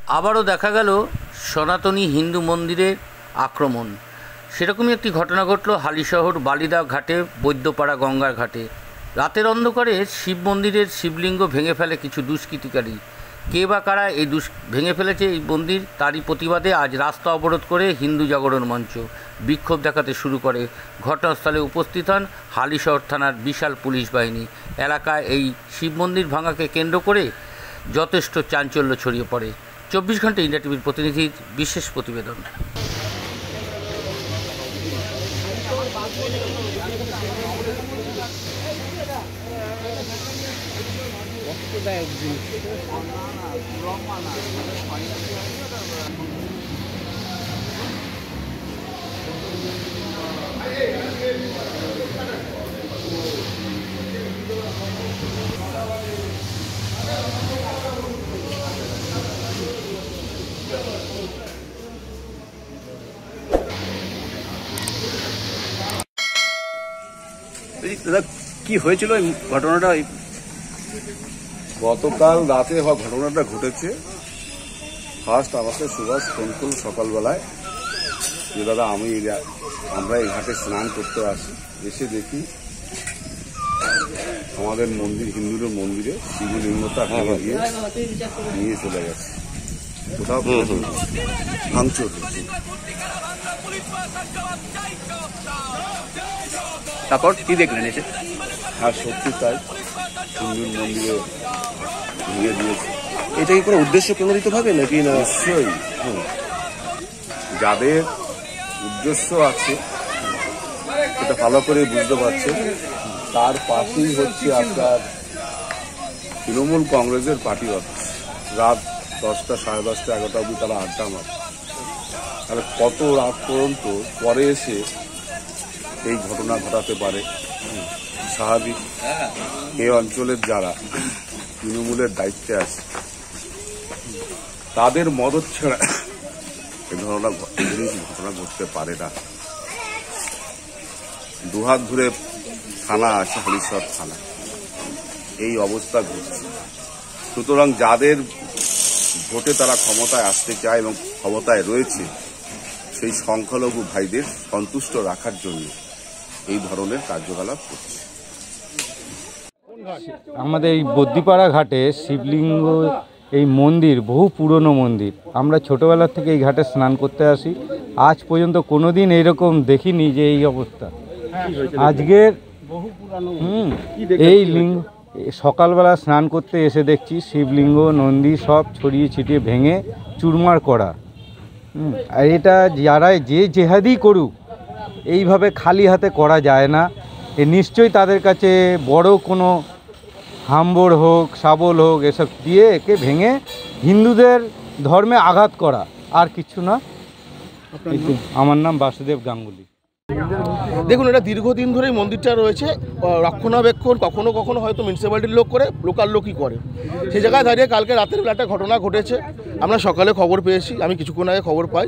আবারও দেখা গেল সনাতনী হিন্দু মন্দিরের আক্রমণ। সেরকমই একটি ঘটনা ঘটল হালিশহর বালিদা ঘাটে বৈদ্যপাড়া গঙ্গার ঘাটে। রাতের অন্ধকারে শিব মন্দিরের শিবলিঙ্গ ভেঙে ফেলে কিছু দুষ্কৃতিকারী। কে বা কারা এই ভেঙে ফেলেছে এই মন্দির, তারই প্রতিবাদে আজ রাস্তা অবরোধ করে হিন্দু জাগরণ মঞ্চ বিক্ষোভ দেখাতে শুরু করে। ঘটনাস্থলে উপস্থিত হন হালিশহর থানার বিশাল পুলিশ বাহিনী। এলাকায় এই শিব মন্দির ভাঙাকে কেন্দ্র করে যথেষ্ট চাঞ্চল্য ছড়িয়ে পড়ে। 24 ঘন্টা ইন্ডিয়া টিভির প্রতিনিধির বিশেষ প্রতিবেদন। দাদা, কি হয়েছিল এই ঘটনাটা? গতকাল রাতে ঘটনাটা ঘটেছে। ফার্স্ট আমাকে সুভাষ ফোন করল সকালবেলায় যে দাদা আমরা এই ঘাটে স্নান করতে আসি। এসে দেখি আমাদের মন্দির, হিন্দুদের মন্দিরে শিবলিঙ্গটা দিয়ে নিয়ে চলে গেছে। কোথাও ভাঙচুর হয়েছে। তারপর কি দেখলেন এসে? আর সত্যি তাই, হিন্দুর মন্দিরে নিয়ে দিয়েছে। এটা কি কোনো উদ্দেশ্য প্রণোদিত ভাবে নাকি? না, নিশ্চয়ই যাদের উদ্দেশ্য আছে সেটা ভালো করে বুঝতে পারছে। তার পাশেই হচ্ছে আপনার তৃণমূল কংগ্রেসের পার্টি অফিস। রাত 10টা, 10:30, 11টা অবধি তারা আড্ডা মারে। তাহলে কত রাত পর্যন্ত পরে এসে এই ঘটনা ঘটাতে পারে? স্বাভাবিক। এই অঞ্চলের যারা তৃণমূলের দায়িত্বে আছে তাদের মদত ছাড়া এই ধরনের ঘটনা ঘটতে পারে না। দুহাত ধরে থানা আছে, হালিশহর থানা, এই অবস্থা ঘটছে। সুতরাং যাদের ভোটে তারা ক্ষমতায় আসতে চায় এবং ক্ষমতায় রয়েছে, সেই সংখ্যালঘু ভাইদের সন্তুষ্ট রাখার জন্য এই ধরনের কার্যকলাপ করছে। আমাদের এই বদ্যিপাড়া ঘাটে শিবলিঙ্গ, এই মন্দির বহু পুরনো মন্দির। আমরা ছোটোবেলার থেকে এই ঘাটে স্নান করতে আসি। আজ পর্যন্ত কোনো দিন এইরকম দেখিনি যে এই অবস্থা। আজকের এই লিঙ্গ সকালবেলা স্নান করতে এসে দেখছি শিবলিঙ্গ, নন্দী সব ছড়িয়ে ছিটিয়ে ভেঙে চুরমার করা। আর এটা যারাই যে জেহাদি করুক, এইভাবে খালি হাতে করা যায় না। এ নিশ্চয়ই তাদের কাছে বড় কোনো হাম্বড় হোক, শাবল হোক, এসব দিয়ে একে ভেঙে হিন্দুদের ধর্মে আঘাত করা, আর কিছু না। আমার নাম বাসুদেব গাঙ্গুলি। দেখুন, এটা দীর্ঘদিন ধরে এই মন্দিরটা রয়েছে। রক্ষণাবেক্ষণ কখনো কখনো হয়তো মিউনিসিপ্যালিটির লোক করে, লোকাল লোকই করে। সেই জায়গায় দাঁড়িয়ে কালকে রাতের বেলা একটা ঘটনা ঘটেছে। আমরা সকালে খবর পেয়েছি, আমি কিছুক্ষণ আগে খবর পাই।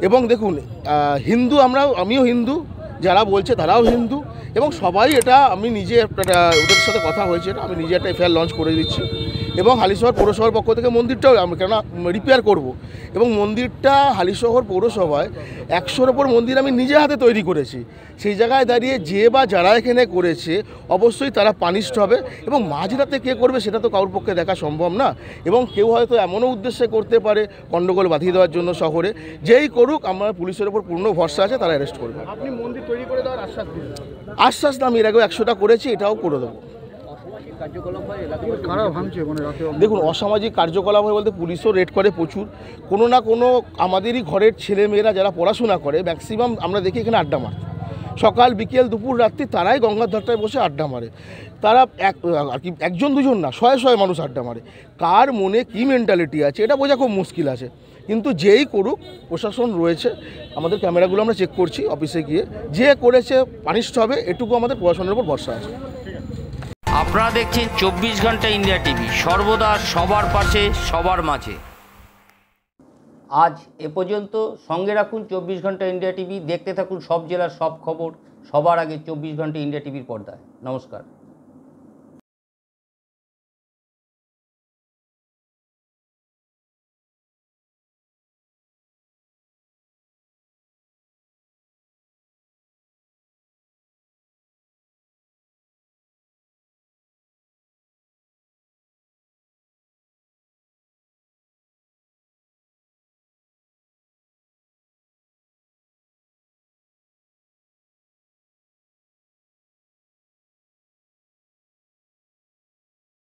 এবং দেখুন, হিন্দু আমিও হিন্দু, যারা বলছে তারাও হিন্দু, এবং সবাই এটা, আমি নিজে ওদের সাথে কথা হয়েছে, আমি নিজে একটা এফআইআর লঞ্চ করে দিচ্ছি। এবং হালিশহর পৌরসভার পক্ষ থেকে মন্দিরটাও আমি কেন রিপেয়ার করব। এবং মন্দিরটা হালিশহর পৌরসভায় 100-র ওপর মন্দির আমি নিজে হাতে তৈরি করেছি। সেই জায়গায় দাঁড়িয়ে যে বা যারা এখানে করেছে অবশ্যই তারা পানিশড হবে। এবং মাঝরাতে কে করবে সেটা তো কারোর পক্ষে দেখা সম্ভব না। এবং কেউ হয়তো এমনও উদ্দেশ্যে করতে পারে গণ্ডগোল বাঁধিয়ে দেওয়ার জন্য শহরে। যেই করুক, আমরা পুলিশের ওপর পূর্ণ ভরসা আছে, তারা অ্যারেস্ট করবে। আপনি মন্দির তৈরি করে দেওয়ার আশ্বাস দিন? আশ্বাস না, আমি এর আগেও 100টা করেছি, এটাও করে দেবো। দেখুন, অসামাজিক কার্যকলাপ হয় বলতে পুলিশও রেড করে প্রচুর। কোনো না কোনো আমাদেরই ঘরের ছেলেমেয়েরা যারা পড়াশোনা করে, ম্যাক্সিমাম আমরা দেখি এখানে আড্ডা মারতে। সকাল, বিকেল, দুপুর, রাত্রি তারাই গঙ্গার ধারটায় বসে আড্ডা মারে। তারা আর কি একজন দুজন না, শয়ে শয়ে মানুষ আড্ডা মারে। কার মনে কী মেন্টালিটি আছে এটা বোঝা খুব মুশকিল আছে। কিন্তু যেই করুক, প্রশাসন রয়েছে, আমাদের ক্যামেরাগুলো আমরা চেক করছি অফিসে গিয়ে, যে করেছে পানিশড হবে, এটুকু আমাদের প্রশাসনের উপর ভরসা আছে। আপনারা দেখছেন 24 ঘন্টা ইন্ডিয়া টিভি, সর্বদা সবার পাশে, সবার মাঝে। আজ এ পর্যন্ত। সঙ্গে রাখুন 24 ঘন্টা ইন্ডিয়া টিভি। দেখতে থাকুন সব জেলার সব খবর সবার আগে 24 ঘন্টা ইন্ডিয়া টিভির পর্দায়। নমস্কার।